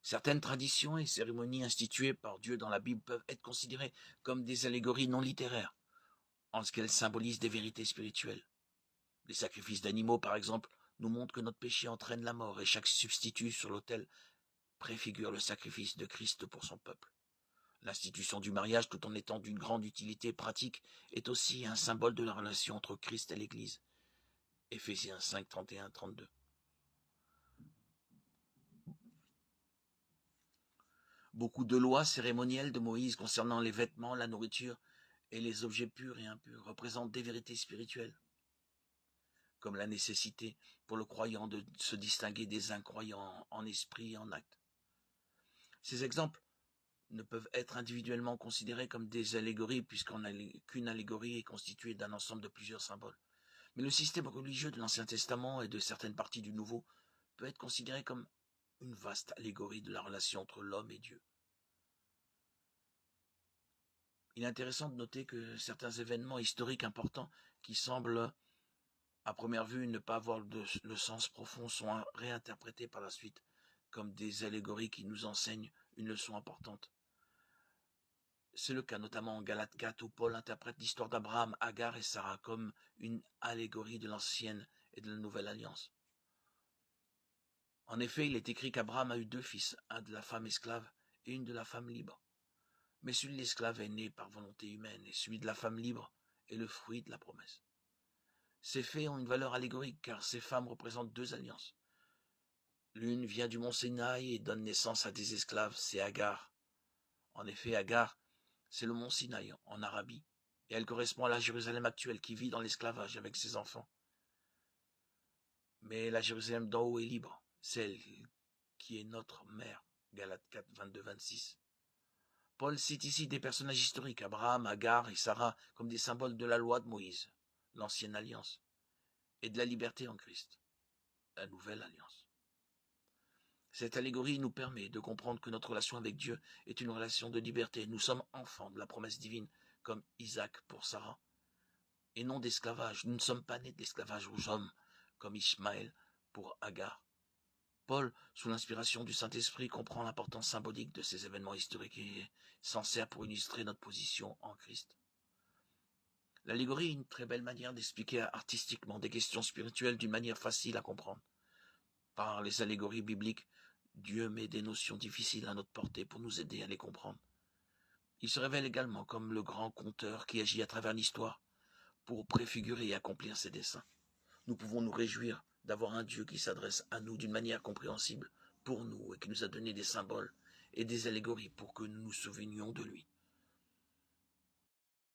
Certaines traditions et cérémonies instituées par Dieu dans la Bible peuvent être considérées comme des allégories non littéraires, en ce qu'elles symbolisent des vérités spirituelles. Les sacrifices d'animaux, par exemple, nous montrent que notre péché entraîne la mort et chaque substitut sur l'autel préfigure le sacrifice de Christ pour son peuple. L'institution du mariage, tout en étant d'une grande utilité pratique, est aussi un symbole de la relation entre Christ et l'Église. Éphésiens 5, 31, 32. Beaucoup de lois cérémonielles de Moïse concernant les vêtements, la nourriture et les objets purs et impurs représentent des vérités spirituelles, comme la nécessité pour le croyant de se distinguer des incroyants en esprit et en acte. Ces exemples ne peuvent être individuellement considérés comme des allégories qu'une allégorie est constituée d'un ensemble de plusieurs symboles. Mais le système religieux de l'Ancien Testament et de certaines parties du Nouveau peut être considéré comme une vaste allégorie de la relation entre l'homme et Dieu. Il est intéressant de noter que certains événements historiques importants qui semblent à première vue ne pas avoir le sens profond sont réinterprétés par la suite comme des allégories qui nous enseignent une leçon importante. C'est le cas notamment en Galates 4 où Paul interprète l'histoire d'Abraham, Agar et Sarah comme une allégorie de l'ancienne et de la nouvelle alliance. En effet, il est écrit qu'Abraham a eu 2 fils, un de la femme esclave et une de la femme libre. Mais celui de l'esclave est né par volonté humaine et celui de la femme libre est le fruit de la promesse. Ces faits ont une valeur allégorique car ces femmes représentent 2 alliances. L'une vient du mont Sinaï et donne naissance à des esclaves, c'est Agar. En effet, Agar, c'est le mont Sinaï en Arabie, et elle correspond à la Jérusalem actuelle qui vit dans l'esclavage avec ses enfants. Mais la Jérusalem d'en haut est libre, celle qui est notre mère. Galates 4, 22, 26. Paul cite ici des personnages historiques, Abraham, Agar et Sarah, comme des symboles de la loi de Moïse, l'ancienne alliance, et de la liberté en Christ, la nouvelle alliance. Cette allégorie nous permet de comprendre que notre relation avec Dieu est une relation de liberté. Nous sommes enfants de la promesse divine, comme Isaac pour Sarah, et non d'esclavage. Nous ne sommes pas nés de l'esclavage aux hommes, comme Ishmaël pour Agar. Paul, sous l'inspiration du Saint-Esprit, comprend l'importance symbolique de ces événements historiques et s'en sert pour illustrer notre position en Christ. L'allégorie est une très belle manière d'expliquer artistiquement des questions spirituelles d'une manière facile à comprendre. Par les allégories bibliques, Dieu met des notions difficiles à notre portée pour nous aider à les comprendre. Il se révèle également comme le grand conteur qui agit à travers l'histoire pour préfigurer et accomplir ses desseins. Nous pouvons nous réjouir d'avoir un Dieu qui s'adresse à nous d'une manière compréhensible pour nous et qui nous a donné des symboles et des allégories pour que nous nous souvenions de lui.